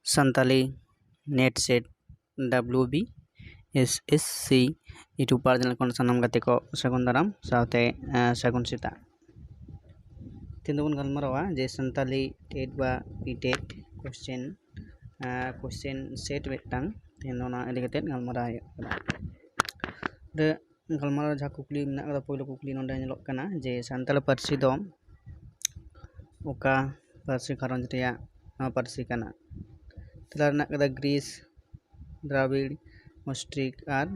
Santali net set WBSSC YouTube channel ᱠᱷᱚᱱ ᱥᱟᱱᱟᱢ ᱜᱟᱛᱮ ᱠᱚ ᱥᱟᱹᱜᱩᱱ ᱫᱟᱨᱟᱢ ᱥᱟᱶᱛᱮ ᱥᱟᱹᱜᱩᱱ ᱥᱮᱛᱟᱜ। ᱛᱮᱦᱮᱧ ᱫᱚᱵᱚᱱ ᱜᱟᱞᱢᱟᱨᱟᱣᱟ ᱡᱮ ᱥᱟᱱᱛᱟᱞᱤ ᱴᱮᱴ ᱵᱟ PTET কোশ্চেন সেট মিᱫᱴᱟᱝ ᱛᱮᱦᱮᱧ ᱫᱚ ᱚᱱᱟ ᱤᱫᱤ ᱠᱟᱛᱮᱫ ᱜᱟᱞᱢᱟᱨᱟᱣ ᱦᱩᱭᱩᱜ ᱠᱟᱱᱟ। ᱜᱟᱞᱢᱟᱨᱟᱣ ᱡᱟᱦᱟᱸ ᱠᱩᱠᱞᱤ ᱢᱮᱱᱟᱜ ᱠᱟᱫᱟ ᱯᱳᱭᱞᱳ ᱠᱩᱠᱞᱤ ᱱᱚᱰᱮ ᱧᱮᱞᱚᱜ ᱠᱟᱱᱟ ᱡᱮ ᱥᱟᱱᱛᱟᱲ ᱯᱟᱹᱨᱥᱤ ᱫᱚ ᱚᱠᱟ ᱯᱟᱹᱨᱥᱤ ᱜᱷᱟᱨᱚᱸᱡᱽ ᱨᱮᱭᱟᱜ ᱯᱟᱹᱨᱥᱤ ᱠᱟᱱᱟ। ᱛᱮᱞᱟ ᱨᱮᱱᱟᱜ ᱠᱟᱫᱟ ᱜᱨᱤᱥ, ᱫᱨᱟᱵᱤᱲ, ᱚᱥᱴᱨᱤᱠ ᱟᱨ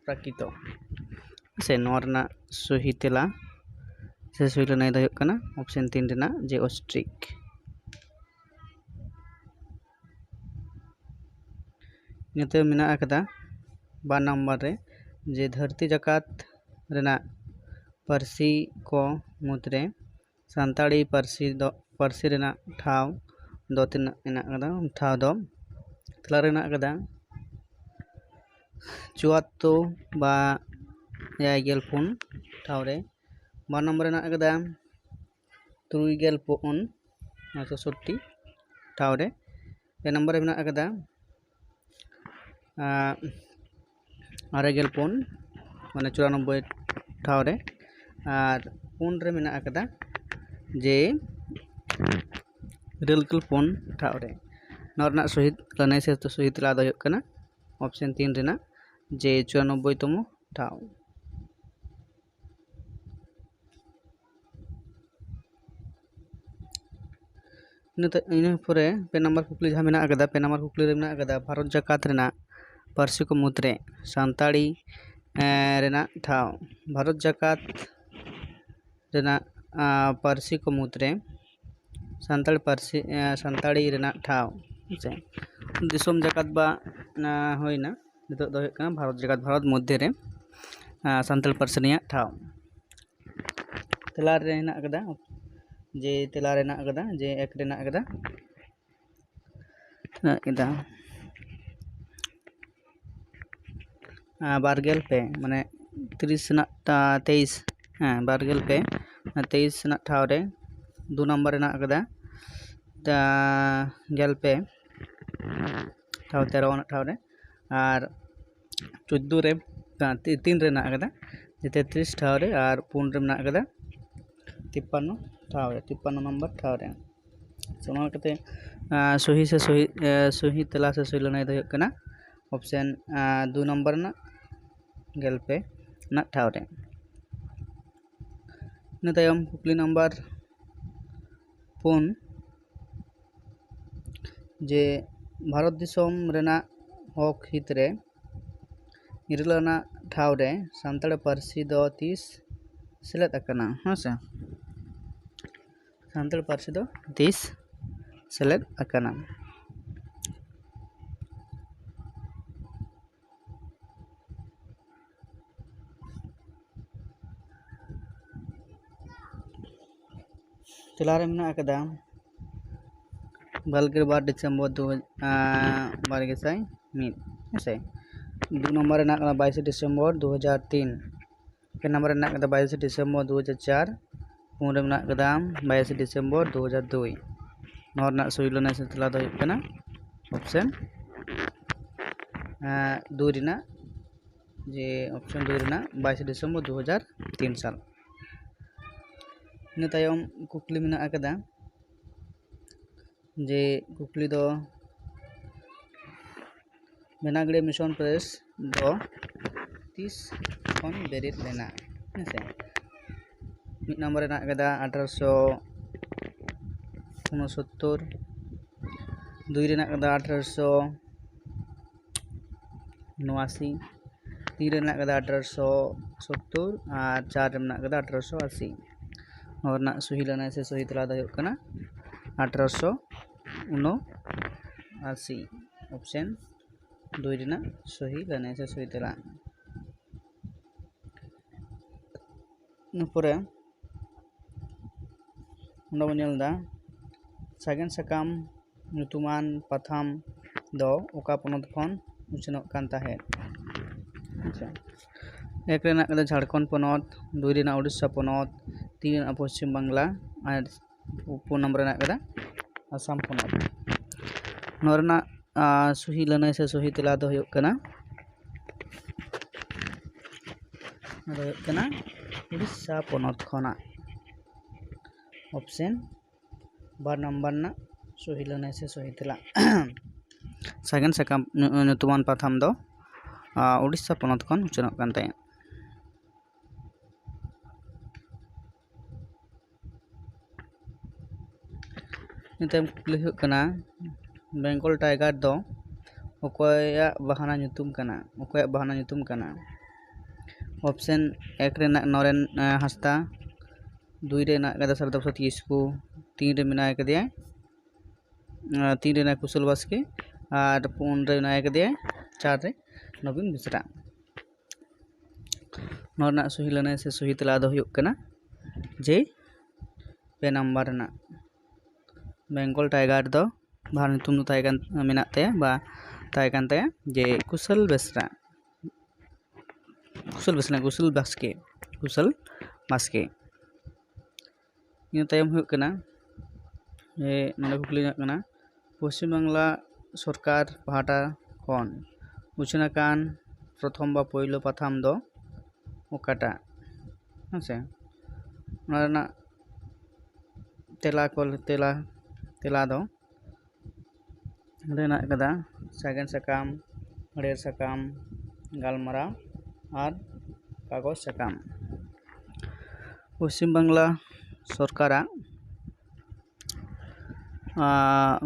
ᱯᱨᱟᱠৃত ᱥᱮ ᱱᱚᱣᱟ ᱨᱮᱱᱟᱜ সহি তেলা সে সহি ᱞᱟᱹᱱᱟᱹᱭ ᱫᱚ ᱦᱩᱭᱩᱜ ᱠᱟᱱᱟ ᱚᱯᱥᱮᱱ 3 ᱨᱮᱱᱟᱜ ᱡᱮ অস্ট্রিক। ᱤᱱᱟᱹᱛᱮ ᱢᱮᱱᱟᱜ ᱟᱠᱟᱫᱟ 2 নম্বর ᱨᱮ ᱡᱮ ᱫᱷᱟᱹᱨᱛᱤ ᱡᱟᱠᱟᱛ ᱨᱮᱱᱟᱜ ᱯᱟᱹᱨᱥᱤ ᱠᱚ ᱢᱩᱫᱽᱨᱮ ᱥᱟᱱᱛᱟᱲᱤ ᱯᱟᱹᱨᱥᱤ ᱨᱮᱱᱟᱜ ᱴᱷᱟᱶ ᱫᱚ ᱛᱤᱱᱟᱹᱜ ᱢᱮᱱᱟᱜ ᱟᱠᱟᱫᱟ। ᱴᱷᱟᱶ ᱫᱚ ᱛᱮᱞᱟ ᱨᱮ ᱢᱮᱱᱟᱜ ᱟᱠᱟᱫᱟ 74 বা 64 ᱴᱷᱟᱶ ᱨᱮ। 2 নম্বর ᱨᱮ ᱢᱮᱱᱟᱜ ᱟᱠᱟᱫᱟ 64 66 ᱴᱷᱟᱶ ᱨᱮ। 2 নম্বর রে মেনাᱜ আকাদা 64 মানে 94 ᱴᱷᱟᱶ রে। আর 4 রে মেনাᱜ আকাদা যে 4 ᱴᱷᱟᱶ রে। ᱱᱚᱣᱟ ᱨᱮᱱᱟᱜ সহিত ᱞᱟᱹᱱᱟᱹᱭ ᱥᱮ সহিত ᱛᱮᱞᱟ ᱫᱚ ᱦᱩᱭᱩᱜ ᱠᱟᱱᱟ অপশন 3 ᱨᱮᱱᱟᱜ যে 94 তম ᱴᱷᱟᱶ। ᱤᱱᱟᱹ ᱯᱚᱨᱮ 2 নম্বর কুকলি ᱡᱟᱦᱟᱸ ᱢᱮᱱᱟᱜ ᱟᱠᱟᱫᱟ 2 নম্বর কুকলি ᱨᱮ ᱢᱮᱱᱟᱜ ᱟᱠᱟᱫᱟ ᱵᱷᱟᱨᱚᱛ ᱡᱟᱠᱟᱛ ᱨᱮᱱᱟᱜ ᱯᱟᱹᱨᱥᱤ ᱠᱚ ᱢᱩᱫᱽᱨᱮ ᱥᱟᱱᱛᱟᱲᱤ ᱨᱮᱱᱟᱜ ᱴᱷᱟᱶ। ᱵᱷᱟᱨᱚᱛ ᱡᱟᱠᱟᱛ ᱨᱮᱱᱟᱜ ᱯᱟᱹᱨᱥᱤ ᱠᱚ ᱢᱩᱫᱽᱨᱮ ᱥᱟᱱᱛᱟᱲᱤ ᱨᱮᱱᱟᱜ ᱴᱷᱟᱶ ᱦᱮᱸᱥᱮ ᱫᱤᱥᱚᱢ ᱡᱟᱠᱟᱛ ᱵᱟ ᱦᱩᱭᱱᱟ ᱱᱤᱛᱚᱜ ᱫᱚ ᱦᱩᱭᱩᱜ ᱠᱟᱱᱟ ᱵᱷᱟᱨᱚᱛ ᱡᱟᱠᱟᱛ ᱵᱷᱟᱨᱚᱛ ᱢᱚᱫᱽᱫᱷᱮ ᱨᱮ ᱥᱟᱱᱛᱟᱲ ᱯᱟᱹᱨᱥᱤ ᱨᱮᱱᱟᱜ ᱴᱷᱟᱶ। ᱛᱮᱞᱟ ᱨᱮ ᱦᱮᱱᱟᱜ ᱟᱠᱟᱫᱟ যে তেলা রেনাᱜ ᱟᱠᱟᱫᱟ যে 1 রেনাᱜ ᱟᱠᱟᱫᱟ বারগেল পে মানে 30 ᱨᱮᱱᱟᱜ 23 হ্যাঁ বারগেল পে 23 ᱨᱮᱱᱟᱜ ᱴᱷᱟᱶ ᱨᱮ 2 নম্বর ᱨᱮᱱᱟᱜ ᱟᱠᱟᱫᱟ ᱜᱮᱞ ᱯᱮ ᱴᱷᱟᱶ 13 ᱟᱱᱟᱜ ᱴᱷᱟᱶ ᱨᱮ আর 14 রে 3 ᱨᱮᱱᱟᱜ ᱟᱠᱟᱫᱟ যে 33 ᱴᱷᱟᱶ ᱨᱮ আর 4 রে ᱢᱮᱱᱟᱜ ᱟᱠᱟᱫᱟ 53 ᱴᱷᱟᱶ ᱨᱮ 53 নম্বর ᱴᱷᱟᱶ ᱨᱮ ᱚᱱᱟ ᱠᱟᱛᱮ সহি তেলা ᱥᱮ সহি ᱞᱟᱹᱱᱟᱹᱭ ᱫᱚ ᱦᱩᱭᱩᱜ ᱠᱟᱱᱟ অপশন 2 নম্বর ᱨᱮᱱᱟᱜ ᱜᱮᱞ ᱯᱮ ᱨᱮᱱᱟᱜ ᱴᱷᱟᱶ ᱨᱮ। ᱤᱱᱟᱹ ᱛᱟᱭᱚᱢ ᱠᱩᱠᱞᱤ ᱱᱟᱢᱵᱟᱨ 4 যে ভারত দিশᱚᱢ ᱨᱮᱱᱟᱜ ᱦᱚᱠ ᱦᱤᱛ ᱨᱮ 9 ᱟᱱᱟᱜ ᱴᱷᱟᱶ ᱨᱮ ᱥᱟᱱᱛᱟᱲ ᱯᱟᱹᱨᱥᱤ ᱫᱚ ᱛᱤᱥ ᱥᱮᱞᱮᱫ ᱟᱠᱟᱱᱟ ᱦᱮᱸᱥᱮ ᱥᱟᱱᱛᱟᱲ ᱯᱟᱹᱨᱥᱤ ᱫᱚ ᱛᱤᱥ ᱥᱮᱞᱮᱫ ᱟᱠᱟᱱᱟ। ᱛᱮᱞᱟ ᱨᱮ ᱢᱮᱱᱟᱜ ᱟᱠᱟᱫᱟ 22 ᱰᱤᱥᱮᱢᱵᱚর 2001 ᱦᱮᱸᱥᱮ 2 নম্বর ᱨᱮᱱᱟᱜ ᱠᱟᱱᱟ 22 ᱰᱤᱥᱮম্ᱵᱚর 2003 3 নম্বর ᱨᱮᱱᱟᱜ ᱠᱟᱱᱟ 22 ᱰᱤᱥᱮম্ᱵᱚর 2004 4 ᱨᱮ ᱢᱮᱱᱟᱜ ᱠᱟᱫᱟ 22 ᱰᱤᱥᱮম্ᱵᱚর 2002 ᱱᱚᱣᱟ ᱨᱮᱱᱟᱜ সহি ᱞᱟᱹᱱᱟᱹᱭ ᱥᱮ ᱛᱮᱞᱟ ᱫᱚ ᱦᱩᱭᱩᱜ ᱠᱟᱱᱟ অপশন 2 ᱨᱮᱱᱟᱜ যে অপশন 2 ᱨᱮᱱᱟᱜ 22 ডিসেম্বর 2003 সাল। ᱤᱱᱟᱹ ᱛᱟᱭᱚᱢ ᱠᱩᱠᱞᱤ ᱢᱮᱱᱟᱜ ᱟᱠᱟᱫᱟ যে কুকলি ᱫᱚ ᱢᱮᱱᱟᱜᱲᱮ মিশন প্রেস ᱫᱚ ᱛᱤᱥ ᱠᱷᱚᱱ ᱵᱮᱨᱮᱫ ᱞᱮᱱᱟ ᱦᱮᱸᱥᱮ 1 নম্বর ᱨᱮᱱᱟᱜ ᱟᱠᱟᱫᱟ 1869 2 ᱨᱮᱱᱟᱜ ᱟᱠᱟᱫᱟ 1889 3 ᱨᱮᱱᱟᱜ ᱟᱠᱟᱫᱟ 1870 আর 4 ᱨᱮ ᱢᱮᱱᱟᱜ ᱟᱠᱟᱫᱟ 1880 ᱱᱚᱣᱟ ᱨᱮᱱᱟᱜ সহি ᱞᱟᱹᱱᱟᱹᱭ ᱥᱮ সহি তেলা ᱫᱚ ᱦᱩᱭᱩᱜ ᱠᱟᱱᱟ 1879 অপশন 2 ᱨᱮᱱᱟᱜ সহি ᱞᱟᱹᱱᱟᱹᱭ ᱥᱮ সহি তেলা। ᱤᱱᱟᱹ ᱯᱚᱨᱮ ᱚᱸᱰᱮ ᱵᱚᱱ ᱧᱮᱞ ᱮᱫᱟ ᱥᱟᱜᱮᱱ ᱥᱟᱠᱟᱢ ᱧᱩᱛᱩᱢᱟᱱ ᱯᱟᱛᱷᱟᱢ ᱫᱚ ᱚᱠᱟ ᱯᱚᱱᱚᱛ ᱠᱷᱚᱱ ᱩᱪᱷᱟᱹᱱᱚᱜ ᱠᱟᱱ ᱛᱟᱦᱮᱸᱫ ᱟᱪᱪᱷᱟ 1 ᱨᱮᱱᱟᱜ ᱠᱟᱫᱟ ঝাড়খণ্ড ᱯᱚᱱᱚᱛ 2 ᱨᱮᱱᱟᱜ উড়িষ্যা ᱯᱚᱱᱚᱛ 3 ᱨᱮᱱᱟᱜ পশ্চিম বাংলা আর 4 नंबर ᱨᱮᱱᱟᱜ ᱠᱟᱫᱟ आसाम पोनत ᱱᱚᱣᱟ ᱨᱮᱱᱟᱜ सही लनाय से सही तेला दो हुयुग कना उड़ीसा पोनत खना ऑप्शन 2 नंबर ना सही लनाय से सही तेला सागेन साकाम ᱧᱩᱛᱩᱢᱟᱱ पाथाम दो उड़ीसा पोनत खन उच्चारणᱚᱜ ᱠᱟᱱ ᱛᱟᱭᱟ नितम कुली हुयुग कना बेंगल टाइगर दो ओकोया बहाना ᱧᱩᱛᱩᱢ कना ऑप्शन 1 रेना नरेन हंसदा 2 रेना कदा सरदापति किस्कू 3 रे मेनाय कदिया 3 रेना कुशल बास्के और 4 रे मेनाय कदिया 4 रे नवीन बेसरा नोरना सही लनाय से सही तेला दो हुयुग कना जे 2 नंबर रेना बेंगल टाइगर दो बाहर ᱧᱩᱛᱩᱢ दो तायकान मेना तया बा तायकान तया जे कुशल बास्के इन तायम हुयुग कना ए नोंडे कुकली कना पश्चिम बांगला सरकार पाहाटा खन उछनाकान प्रथम बा पहिलो पाथाम दो ओकाटा हेंसे ओना तेला दो रेना कदा सागेन साकाम हड़ेर साकाम गालमारा और कागज साकाम पश्चिम बांगला सरकारा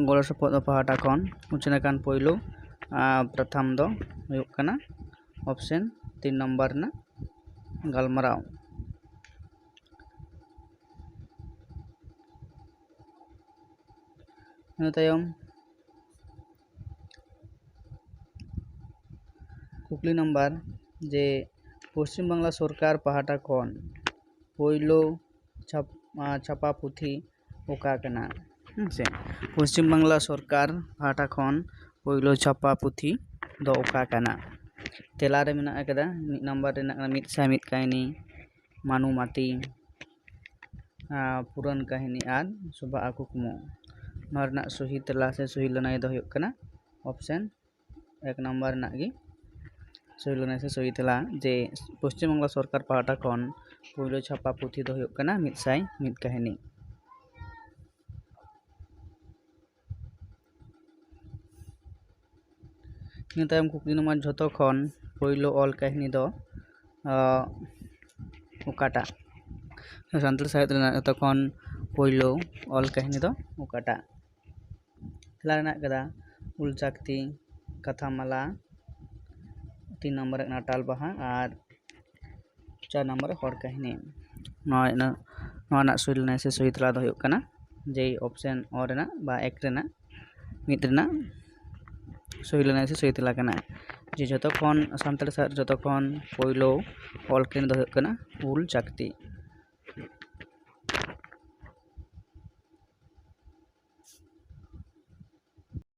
गड़ सपद पाहाटा खन उछनाकान पहिलो प्रथम दो हुयुग कना ऑप्शन 3 नंबर ना गालमाराव तायम कुकली नंबर जे पश्चिम बांगला सरकार पाहाटा खन पहिलो छापा पुथी ओका कना से पश्चिम बांगला सरकार पाहाटा खन पहिलो छापा पुथी दो ओका कना तेला रे मेना कदा 1 नंबर रेना मित सा मित काहिनी मानुमाती पुरान काहिनी और सुबा कुकमो नोरना सही तेला से सही लनाय दो हुयुग कना ऑप्शन 1 नंबर ना गी सही लनाय से सही तेला जे पश्चिम बांगला सरकार पाहाटा खन पहिलो छापा पुथी दो हुयुग कना मित साय मित काहिनी इन तायम कुकली नंबर झतो खन पहिलो ऑल काहिनी दो ओकाटा सान्ताल साहित्य रेना झतो खन पहिलो ऑल काहिनी दो ओकाटा तेला रेना कदा उल चाकती कथामाला 3 नंबर रेना टाल बाहा और 4 नंबर हर काहिनी नोना सही लनाय से सही तेला दो हुयुग कना जे ऑप्शन ओ रेना बा 1 रेना मित रेना सही लनाय से सही तेला कना जे जतो खन सान्ताल साहित्य जतो खन पहिलो ऑल काहिनी दो हुयुग कना उल चाकती।